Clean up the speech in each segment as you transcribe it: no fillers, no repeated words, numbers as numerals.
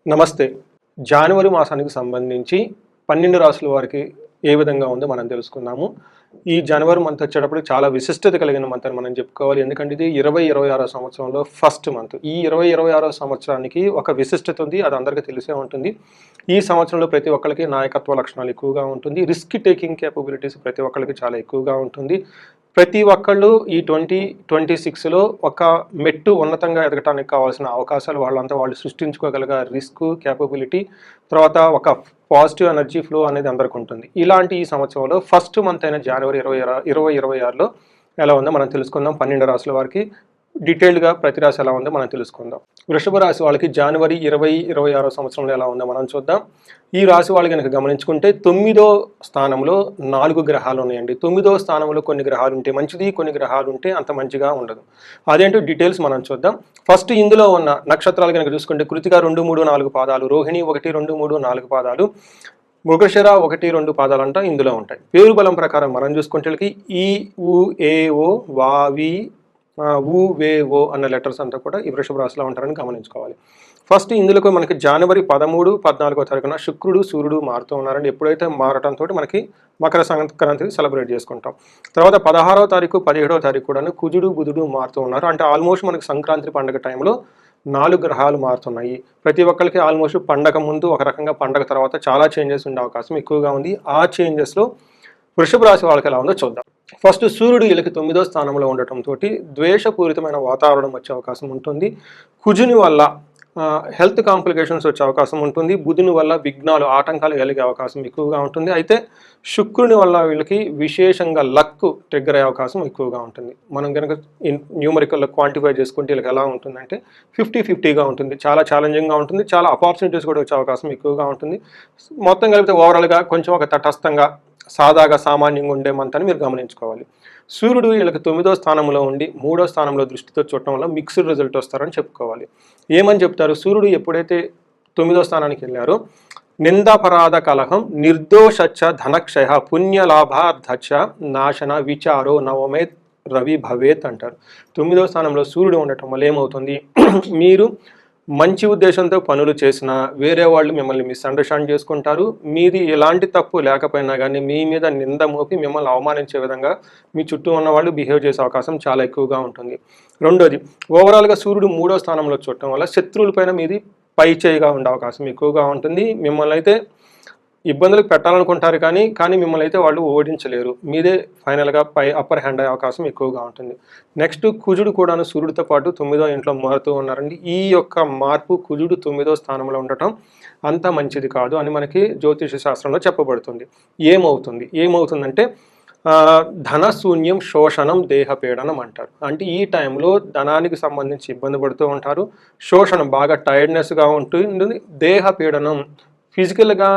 నమస్తే. జనవరి మాసానికి సంబంధించి 12 రాసుల వారికి ఏ విధంగా ఉందో మనం తెలుసుకుందాము. ఈ జనవరి మంత్ వచ్చేటప్పటికి చాలా విశిష్టత కలిగిన మంత్ అని మనం చెప్పుకోవాలి. ఎందుకంటే ఇది 2026 సంవత్సరంలో ఫస్ట్ మంత్. ఈ 2026 సంవత్సరానికి ఒక విశిష్టత ఉంది. అది అందరికీ తెలిసే ఉంటుంది. ఈ సంవత్సరంలో ప్రతి ఒక్కరికి నాయకత్వ లక్షణాలు ఎక్కువగా ఉంటుంది. రిస్క్ టేకింగ్ కేపబిలిటీస్ ప్రతి ఒక్కరికి చాలా ఎక్కువగా ఉంటుంది. ప్రతి ఒక్కళ్ళు ఈ 2026లో ఒక మెట్టు ఉన్నతంగా ఎదగటానికి కావాల్సిన అవకాశాలు వాళ్ళంతా వాళ్ళు సృష్టించుకోగలిగే రిస్క్ కేపబిలిటీ, తర్వాత ఒక పాజిటివ్ ఎనర్జీ ఫ్లో అనేది అందరికి ఉంటుంది. ఇలాంటి ఈ సంవత్సరంలో ఫస్ట్ మంత్ అయిన జనవరి 2026లో ఎలా ఉందో మనం తెలుసుకుందాం. 12 రాసుల వారికి డీటెయిల్డ్గా ప్రతి రాశి ఎలా ఉందో మనం తెలుసుకుందాం. వృషభ రాశి వాళ్ళకి జనవరి 2026 సంవత్సరంలో ఎలా ఉందో మనం చూద్దాం. ఈ రాశి వాళ్ళు కనుక గమనించుకుంటే 9వ స్థానంలో 4 గ్రహాలు ఉన్నాయండి. 9వ స్థానంలో కొన్ని గ్రహాలు ఉంటే మంచిది, కొన్ని గ్రహాలు ఉంటే అంత మంచిగా ఉండదు. అదేంటో డీటెయిల్స్ మనం చూద్దాం. ఫస్ట్ ఇందులో ఉన్న నక్షత్రాలు కనుక చూసుకుంటే కృతిక 2, 3, 4 పాదాలు, రోహిణి 1, 2, 3, 4 పాదాలు, మృగశిర 1, 2 పాదాలు అంట ఇందులో ఉంటాయి. పేరు బలం ప్రకారం మనం చూసుకుంటే ఈ ఉ ఏ ఓ వావి ఊ వే ఓ అన్న లెటర్స్ అంతా కూడా ఈ వృషభ రాశిలో ఉంటారని గమనించుకోవాలి. ఫస్ట్ ఇందులో మనకి జనవరి 13, 14వ తారీఖున శుక్రుడు సూర్యుడు మారుతూ ఉన్నారండి. ఎప్పుడైతే మారటంతో మనకి మకర సంక్రాంతి సెలబ్రేట్ చేసుకుంటాం. తర్వాత 16వ తారీఖు 17వ తారీఖు కూడా కుజుడు బుధుడు మారుతూ ఉన్నారు. అంటే ఆల్మోస్ట్ మనకి సంక్రాంతి పండుగ టైంలో 4 గ్రహాలు మారుతున్నాయి. ప్రతి ఒక్కరికి ఆల్మోస్ట్ పండగ ముందు ఒక రకంగా, పండగ తర్వాత చాలా చేంజెస్ ఉండే అవకాశం ఎక్కువగా ఉంది. ఆ చేంజెస్లో వృషభ రాశి వాళ్ళకి ఎలా ఉందో చూద్దాం. ఫస్ట్ సూర్యుడు వీళ్ళకి 9వ స్థానంలో ఉండటంతో ద్వేషపూరితమైన వాతావరణం వచ్చే అవకాశం ఉంటుంది. కుజుని వల్ల హెల్త్ కాంప్లికేషన్స్ వచ్చే అవకాశం ఉంటుంది. బుధుని వల్ల విఘ్నాలు, ఆటంకాలు కలిగే అవకాశం ఎక్కువగా ఉంటుంది. అయితే శుక్రుని వల్ల వీళ్ళకి విశేషంగా లక్ ట్రిగ్గర్ అయ్యే అవకాశం ఎక్కువగా ఉంటుంది. మనం కనుక న్యూమరికల్లో క్వాంటిఫై చేసుకుంటే వీళ్ళకి ఎలా ఉంటుందంటే 50-50గా ఉంటుంది. చాలా ఛాలెంజింగ్గా ఉంటుంది. చాలా ఆపర్చునిటీస్ కూడా వచ్చే అవకాశం ఎక్కువగా ఉంటుంది. మొత్తం కలిపితే ఓవరాల్గా కొంచెం ఒక తటస్థంగా, సాదాగా, సామాన్యంగా ఉండే మంత్ అని మీరు గమనించుకోవాలి. సూర్యుడు వీళ్ళకి 9వ స్థానంలో ఉండి 3వ స్థానంలో దృష్టితో చూడటం వల్ల మిక్స్డ్ రిజల్ట్ వస్తారని చెప్పుకోవాలి. ఏమని చెప్తారు? సూర్యుడు ఎప్పుడైతే 9వ స్థానానికి వెళ్ళారో నిందాపరాధ కలహం నిర్దోషచ్చ ధనక్షయ పుణ్యలాభార్థచ్చ నాశన విచారో నవమే రవి భవేత్ అంటారు. 9వ స్థానంలో సూర్యుడు ఉండటం వల్ల ఏమవుతుంది? మీరు మంచి ఉద్దేశంతో పనులు చేసినా వేరే వాళ్ళు మిమ్మల్ని మిస్అండర్స్టాండ్ చేసుకుంటారు. మీది ఎలాంటి తప్పు లేకపోయినా కానీ మీ మీద నింద మోపి మిమ్మల్ని అవమానించే విధంగా మీ చుట్టూ ఉన్న వాళ్ళు బిహేవ్ చేసే అవకాశం చాలా ఎక్కువగా ఉంటుంది. రెండోది, ఓవరాల్గా సూర్యుడు 3వ స్థానంలో చూడటం వల్ల శత్రువులపైన మీది పై చేయిగా ఉండే అవకాశం ఎక్కువగా ఉంటుంది. మిమ్మల్ని అయితే ఇబ్బందులకు పెట్టాలనుకుంటారు కానీ మిమ్మల్ని అయితే వాళ్ళు ఓడించలేరు. మీదే ఫైనల్గా అప్పర్ హ్యాండ్ అయ్యే అవకాశం ఎక్కువగా ఉంటుంది. నెక్స్ట్, కుజుడు కూడాను సూర్యుడితో పాటు 9వ ఇంట్లో మారుతూ ఉన్నారండి. ఈ యొక్క మార్పు కుజుడు 9వ స్థానంలో ఉండటం అంత మంచిది కాదు అని మనకి జ్యోతిష శాస్త్రంలో చెప్పబడుతుంది. ఏమవుతుందంటే ధనశూన్యం, శోషణం, దేహపీడనం అంటారు. అంటే ఈ టైంలో ధనానికి సంబంధించి ఇబ్బంది పడుతూ ఉంటారు. శోషణం, బాగా టైర్డ్నెస్గా ఉంటుంది. దేహపీడనం, ఫిజికల్గా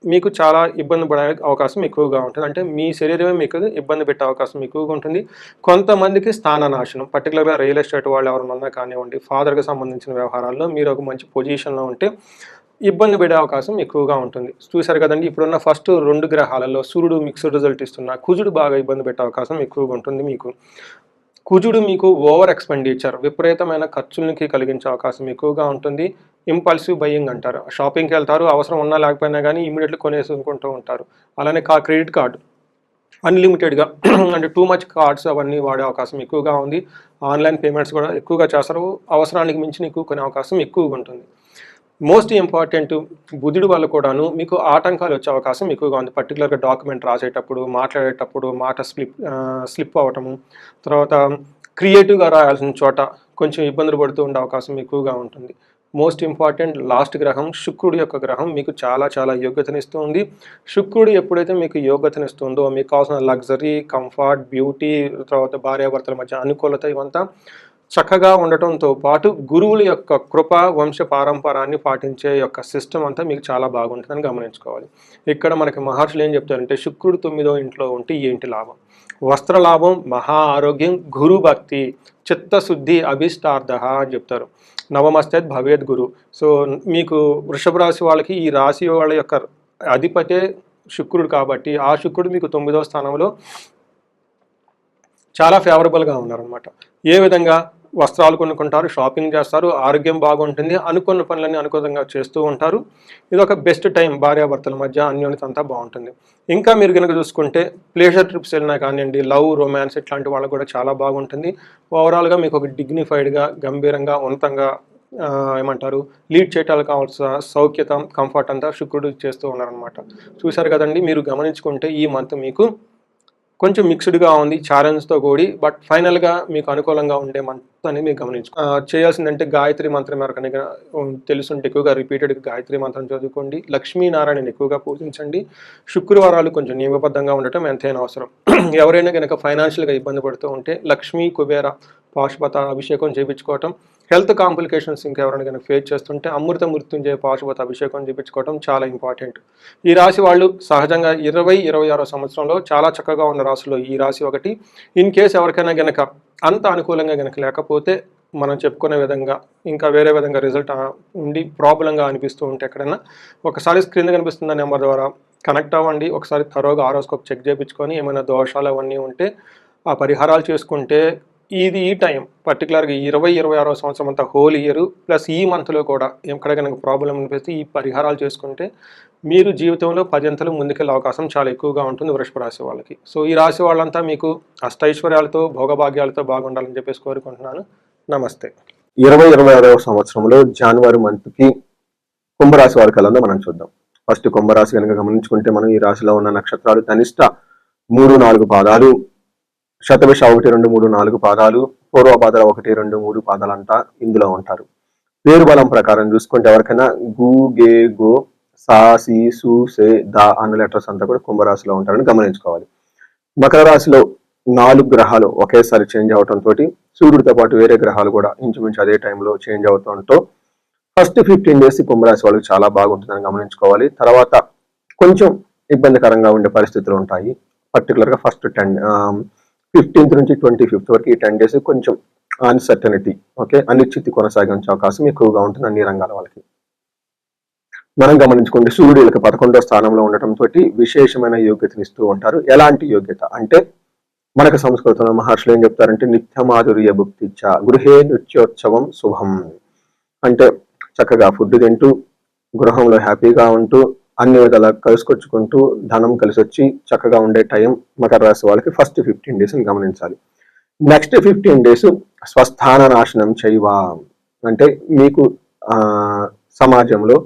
మీకు చాలా ఇబ్బంది పడే అవకాశం ఎక్కువగా ఉంటుంది. అంటే మీ శరీరమే మీకు ఇబ్బంది పెట్టే అవకాశం ఎక్కువగా ఉంటుంది. కొంతమందికి స్థాననాశనం, పర్టికులర్గా రియల్ ఎస్టేట్ వాళ్ళు ఎవరన్నా కానివ్వండి, ఫాదర్కి సంబంధించిన వ్యవహారాల్లో మీరు ఒక మంచి పొజిషన్లో ఉంటే ఇబ్బంది పడే అవకాశం ఎక్కువగా ఉంటుంది. చూశారు కదండి, ఇప్పుడున్న ఫస్ట్ 2 గ్రహాలలో సూర్యుడు మిక్స్డ్ రిజల్ట్ ఇస్తున్నా కుజుడు బాగా ఇబ్బంది పెట్టే అవకాశం ఎక్కువగా ఉంటుంది. కుజుడు మీకు ఓవర్ ఎక్స్పెండిచర్, విపరీతమైన ఖర్చులకి కలిగించే అవకాశం ఎక్కువగా ఉంటుంది. ఇంపల్సివ్ బయింగ్ అంటారు. షాపింగ్కి వెళ్తారు, అవసరం ఉన్నా లేకపోయినా కానీ ఇమీడియట్లీ కొనేసుకుంటూ ఉంటారు. అలానే క్రెడిట్ కార్డు అన్లిమిటెడ్గా అంటే టూ మచ్ కార్డ్స్ అవన్నీ వాడే అవకాశం ఎక్కువగా ఉంది. ఆన్లైన్ పేమెంట్స్ కూడా ఎక్కువగా చేస్తారు. అవసరానికి మించిన ఎక్కువ కొనే అవకాశం ఎక్కువగా ఉంటుంది. మోస్ట్ ఇంపార్టెంట్, బుధుడు వల్ల కూడాను మీకు ఆటంకాలు వచ్చే అవకాశం ఎక్కువగా ఉంది. పర్టికులర్గా డాక్యుమెంట్ రాసేటప్పుడు, మాట్లాడేటప్పుడు మాట స్లిప్ అవ్వటము, తర్వాత క్రియేటివ్గా రాయాల్సిన చోట కొంచెం ఇబ్బందులు పడుతూ ఉండే అవకాశం ఎక్కువగా ఉంటుంది. మోస్ట్ ఇంపార్టెంట్, లాస్ట్ గ్రహం శుక్రుడు యొక్క గ్రహం మీకు చాలా చాలా యోగ్యతనిస్తుంది. శుక్రుడు ఎప్పుడైతే మీకు యోగ్యతనిస్తుందో మీకు కావాల్సిన లగ్జరీ, కంఫర్ట్, బ్యూటీ, తర్వాత భార్యాభర్తల మధ్య అనుకూలత ఇవంతా చక్కగా ఉండటంతో పాటు గురువుల యొక్క కృప, వంశ పారంపరాన్ని పాటించే యొక్క సిస్టమ్ అంతా మీకు చాలా బాగుంటుందని గమనించుకోవాలి. ఇక్కడ మనకి మహర్షులు ఏం చెప్తారంటే శుక్రుడు 9వ ఇంట్లో ఉంటే ఏంటి లాభం? వస్త్ర లాభం, మహా ఆరోగ్యం, గురు భక్తి, చిత్తశుద్ధి, అభిష్టార్థ అని చెప్తారు. నవమస్తేత్ భవేద్ గురు. సో మీకు వృషభ రాశి వాళ్ళకి ఈ రాశి వాళ్ళ యొక్క అధిపతే శుక్రుడు కాబట్టి ఆ శుక్రుడు మీకు 9వ స్థానంలో చాలా ఫేవరబుల్గా ఉన్నారనమాట. ఏ విధంగా? వస్త్రాలు కొనుక్కుంటారు, షాపింగ్ చేస్తారు, ఆరోగ్యం బాగుంటుంది, అనుకున్న పనులన్నీ అనుకూలంగా చేస్తూ ఉంటారు. ఇది ఒక బెస్ట్ టైం, భార్యాభర్తల మధ్య అన్యోన్యత అంతా బాగుంటుంది. ఇంకా మీరు కనుక చూసుకుంటే ప్లేజర్ ట్రిప్స్ వెళ్ళినా కానివ్వండి, లవ్, రొమాన్స్ ఇట్లాంటి వాళ్ళకు కూడా చాలా బాగుంటుంది. ఓవరాల్గా మీకు ఒక డిగ్నిఫైడ్గా, గంభీరంగా, ఉన్నతంగా ఏమంటారు, లీడ్ చేయటానికి కావాల్సిన సౌఖ్యత, కంఫర్ట్ అంతా శుక్రుడు చేస్తూ ఉన్నారనమాట. చూశారు కదండి, మీరు గమనించుకుంటే ఈ మంత్ మీకు కొంచెం మిక్స్డ్గా ఉంది, ఛాలెంజ్తో కూడి, బట్ ఫైనల్గా మీకు అనుకూలంగా ఉండే మంత్ అని మీరు చేయాల్సిందంటే గాయత్రి మంత్రం కనుక తెలుసుంటే ఎక్కువగా రిపీటెడ్గా గాయత్రి మంత్రం చదువుకోండి, లక్ష్మీనారాయణని ఎక్కువగా పూజించండి. శుక్రవారాలు కొంచెం నియమబద్ధంగా ఉండటం ఎంతైనా అవసరం. ఎవరైనా కనుక ఫైనాన్షియల్గా ఇబ్బంది పడుతూ ఉంటే లక్ష్మీ కుబేర పాశుపత అభిషేకం చేయించుకోవటం, హెల్త్ కాంప్లికేషన్స్ ఇంకెవరైనా కనుక ఫేస్ చేస్తుంటే అమృత మృత్యుంజయ పాశుపత అభిషేకం చేయించుకోవటం చాలా ఇంపార్టెంట్. ఈ రాశి వాళ్ళు సహజంగా 26వ సంవత్సరంలో చాలా చక్కగా ఉన్న రాశిలో ఈ రాశి ఒకటి. ఇన్ కేసు ఎవరికైనా గనక అంత అనుకూలంగా గనక లేకపోతే మనం చెప్పుకునే విధంగా ఇంకా వేరే విధంగా రిజల్ట్ ఉండి ప్రాబ్లంగా అనిపిస్తూ ఉంటే ఎక్కడైనా ఒకసారి స్క్రీన్ కనిపిస్తున్న నెంబర్ ద్వారా కనెక్ట్ అవ్వండి. ఒకసారి థరోగా హారోస్కోప్ చెక్ చేయించుకొని ఏమైనా దోషాలు అవన్నీ ఉంటే ఆ పరిహారాలు చేసుకుంటే ఈ టైం పర్టికులర్గా 26వ సంవత్సరం అంతా హోల్ ఇయర్ ప్లస్ ఈ మంత్లో కూడా ఎక్కడ కనుక ప్రాబ్లం అనిపిస్తే ఈ పరిహారాలు చేసుకుంటే మీరు జీవితంలో 10 అంతలు ముందుకెళ్ళే అవకాశం చాలా ఎక్కువగా ఉంటుంది వృషభ రాశి వాళ్ళకి. సో ఈ రాశి వాళ్ళంతా మీకు అష్టైశ్వర్యాలతో, భోగభాగ్యాలతో బాగుండాలని చెప్పేసి కోరుకుంటున్నాను. నమస్తే. 26వ సంవత్సరంలో జనవరి మంత్కి కుంభరాశి వారికి ఎలా మనం చూద్దాం. ఫస్ట్ కుంభరాశి కనుక గమనించుకుంటే మనం ఈ రాశిలో ఉన్న నక్షత్రాలు ధనిష్ట 3-4 పాదాలు, శతభిష 1-2-3-4 పాదాలు, పూర్వపాదాలు 1-2-3 పాదాలంతా ఇందులో ఉంటారు. పేరు బలం ప్రకారం చూసుకుంటే ఎవరికైనా గు, గే, గో, సా, సి, సు, సే, దా అన్న లెటర్స్ అంతా కూడా కుంభరాశిలో ఉంటారని గమనించుకోవాలి. మకర రాశిలో 4 గ్రహాలు ఒకేసారి చేంజ్ అవడంతో సూర్యుడితో పాటు వేరే గ్రహాలు కూడా ఇంచుమించు అదే టైంలో చేంజ్ అవుతుంటో ఫస్ట్ 15 డేస్ కుంభరాశి వాళ్ళకి చాలా బాగుంటుందని గమనించుకోవాలి. తర్వాత కొంచెం ఇబ్బందికరంగా ఉండే పరిస్థితులు ఉంటాయి. పర్టికులర్గా ఫస్ట్ 15th నుంచి 25th వరకు ఈ 10 డేస్ కొంచెం అన్సర్టనిటీ, ఓకే, అనిశ్చితి కొనసాగించే అవకాశం ఎక్కువగా ఉంటుంది అన్ని రంగాల వాళ్ళకి. మనం గమనించుకుంటే సూర్యుడు వీళ్ళకి 11వ స్థానంలో ఉండటంతో విశేషమైన యోగ్యతనిస్తూ ఉంటారు. ఎలాంటి యోగ్యత అంటే మనకు సంస్కృతంలో మహర్షులు ఏం చెప్తారంటే నిత్యమాధుర్య భుక్తిచ్చ గృహే నృత్యోత్సవం శుభం. అంటే చక్కగా ఫుడ్ తింటూ గృహంలో హ్యాపీగా ఉంటూ అన్ని విధాలా కలుసుకొచ్చుకుంటూ ధనం కలిసి వచ్చి చక్కగా ఉండే టైం మకర రాశి వాళ్ళకి ఫస్ట్ 15 డేస్ అని గమనించాలి. నెక్స్ట్ 15 డేస్ స్వస్థాన నాశనం చేయవా అంటే మీకు సమాజంలో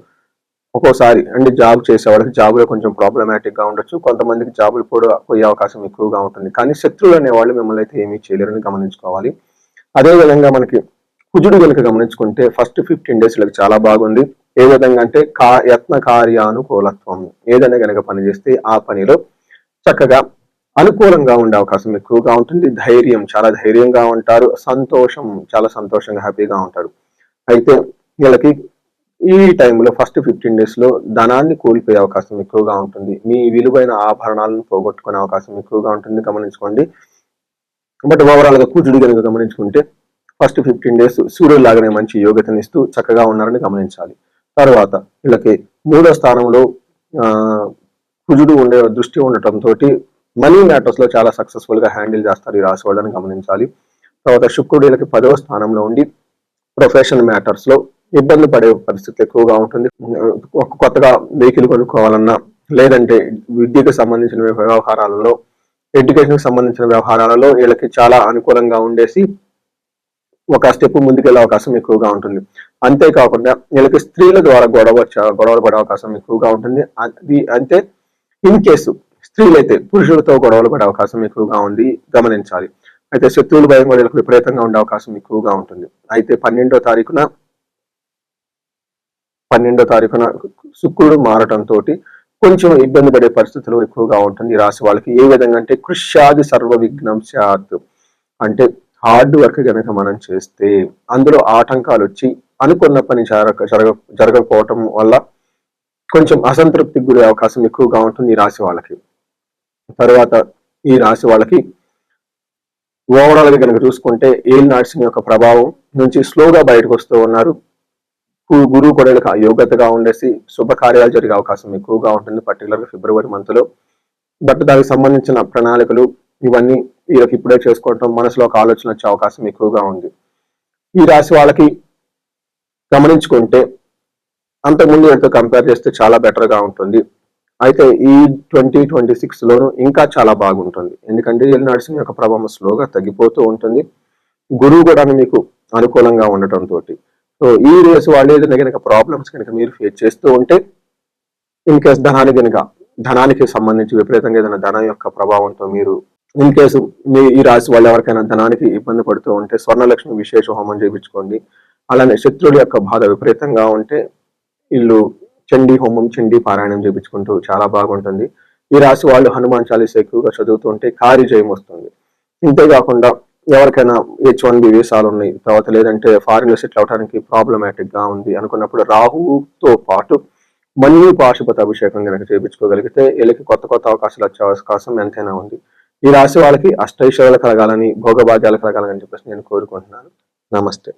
ఒక్కోసారి అంటే జాబ్ చేసే వాళ్ళకి జాబులో కొంచెం ప్రాబ్లమాటిక్ గా ఉండొచ్చు, కొంతమందికి జాబులు కూడా పోయే అవకాశం ఎక్కువగా ఉంటుంది. కానీ శత్రువులు అనేవాళ్ళు మిమ్మల్ని అయితే ఏమీ చేయలేరని గమనించుకోవాలి. అదేవిధంగా మనకి కుజుడు కనుక గమనించుకుంటే ఫస్ట్ 15 డేస్ లకు చాలా బాగుంది. ఏ విధంగా అంటే యత్న కార్యానుకూలత్వం, ఏదైనా కనుక పని చేస్తే ఆ పనిలో చక్కగా అనుకూలంగా ఉండే అవకాశం ఎక్కువగా ఉంటుంది. ధైర్యం, చాలా ధైర్యంగా ఉంటారు. సంతోషం, చాలా సంతోషంగా హ్యాపీగా ఉంటారు. అయితే వీళ్ళకి ఈ టైంలో ఫస్ట్ 15 డేస్ లో ధనాన్ని కోల్పోయే అవకాశం ఎక్కువగా ఉంటుంది. మీ విలువైన ఆభరణాలను పోగొట్టుకునే అవకాశం ఎక్కువగా ఉంటుంది గమనించుకోండి. బట్ ఓవరాల్ గా కుజుడు కనుక గమనించుకుంటే ఫస్ట్ 15 డేస్ సూర్యుడు లాగానే మంచి యోగ్యతనిస్తూ చక్కగా ఉన్నారని గమనించాలి. తర్వాత వీళ్ళకి 3వ స్థానంలో కుజుడు ఉండే దృష్టి ఉండటంతో మనీ మ్యాటర్స్ లో చాలా సక్సెస్ఫుల్ గా హ్యాండిల్ చేస్తారు ఈ రాశి వాళ్ళని గమనించాలి. తర్వాత శుక్రుడు వీళ్ళకి 10వ స్థానంలో ఉండి ప్రొఫెషన్ మ్యాటర్స్ లో ఇబ్బంది పడే పరిస్థితి ఎక్కువగా ఉంటుంది. కొత్తగా వెహికల్ కొనుక్కోవాలన్నా లేదంటే విద్యకు సంబంధించిన వ్యవహారాలలో, ఎడ్యుకేషన్ కి సంబంధించిన వ్యవహారాలలో వీళ్ళకి చాలా అనుకూలంగా ఉండేసి ఒక స్టెప్ ముందుకెళ్ళే అవకాశం ఎక్కువగా ఉంటుంది. అంతేకాకుండా వీళ్ళకి స్త్రీల ద్వారా గొడవలు పడే అవకాశం ఎక్కువగా ఉంటుంది. అది అంటే ఇన్ కేసు స్త్రీలైతే పురుషులతో గొడవలు పడే అవకాశం ఎక్కువగా ఉంది గమనించాలి. అయితే శత్రువుల భయం కూడా వీళ్ళకి విపరీతంగా ఉండే అవకాశం ఎక్కువగా ఉంటుంది. అయితే 12వ తారీఖున శుక్రుడు మారటంతో కొంచెం ఇబ్బంది పడే పరిస్థితులు ఎక్కువగా ఉంటుంది ఈ రాశి వాళ్ళకి. ఏ విధంగా అంటే కృష్యాది సర్వ విఘ్నం స్యాత్ అంటే హార్డ్ వర్క్ కనుక మనం చేస్తే అందులో ఆటంకాలు వచ్చి అనుకున్న పని జరగకపోవటం వల్ల కొంచెం అసంతృప్తికి గురే అవకాశం ఎక్కువగా ఉంటుంది ఈ రాశి వాళ్ళకి. తర్వాత ఈ రాశి వాళ్ళకి ఓవరాల్ గా కనుక చూసుకుంటే ఏలినాటి యొక్క ప్రభావం నుంచి స్లోగా బయటకు వస్తూ ఉన్నారు. గురువు కూడా యోగ్యతగా ఉండేసి శుభకార్యాలు జరిగే అవకాశం ఎక్కువగా ఉంటుంది పర్టికులర్గా ఫిబ్రవరి మంత్ లో. బట్ దానికి సంబంధించిన ప్రణాళికలు ఇవన్నీ వీళ్ళకి ఇప్పుడే చేసుకోవటం, మనసులో ఒక ఆలోచన వచ్చే అవకాశం ఎక్కువగా ఉంది. ఈ రాశి వాళ్ళకి గమనించుకుంటే అంతకుముందు ఎంతో కంపేర్ చేస్తే చాలా బెటర్ గా ఉంటుంది. అయితే ఈ 2026లోను ఇంకా చాలా బాగుంటుంది. ఎందుకంటే ఏలినాటి శని యొక్క ప్రభావం స్లోగా తగ్గిపోతూ ఉంటుంది. గురువు కూడా మీకు అనుకూలంగా ఉండటంతో సో ఈ రేసు వాళ్ళు ఏదైనా కనుక ప్రాబ్లమ్స్ కనుక మీరు ఫేస్ చేస్తూ ఉంటే, ఇన్ కేస్ ధనానికి సంబంధించి విపరీతంగా ఏదైనా ధనం యొక్క ప్రభావంతో మీరు ఇన్ కేసు మీ ఈ రాశి వాళ్ళు ఎవరికైనా ధనానికి ఇబ్బంది పడుతూ ఉంటే స్వర్ణలక్ష్మి విశేష హోమం చేయించుకోండి. అలానే శత్రువుల యొక్క బాధ విపరీతంగా ఉంటే ఇల్లు చండీ హోమం, చండీ పారాయణం చేయించుకుంటూ చాలా బాగుంటుంది. ఈ రాశి వాళ్ళు హనుమాన్ చాలీసా ఎక్కువగా చదువుతూ ఉంటే కార్యజయం వస్తుంది. ఇంతేకాకుండా ఎవరికైనా H1B వీసాలు ఉన్నాయి, తర్వాత లేదంటే ఫారిన్ లో సెటిల్ అవడానికి ప్రాబ్లమాటిక్ గా ఉంది అనుకున్నప్పుడు రాహుతో పాటు మన్యు పాశుపత అభిషేకం కనుక చేయించుకోగలిగితే వీళ్ళకి కొత్త కొత్త అవకాశాలు వచ్చే అవకాశం ఎంతైనా ఉంది. ఈ రాశి వాళ్ళకి అష్టైశ్వర్యాలు కలగాలని, భోగభాగ్యాలు కలగాలని చెప్పేసి నేను కోరుకుంటున్నాను. నమస్తే.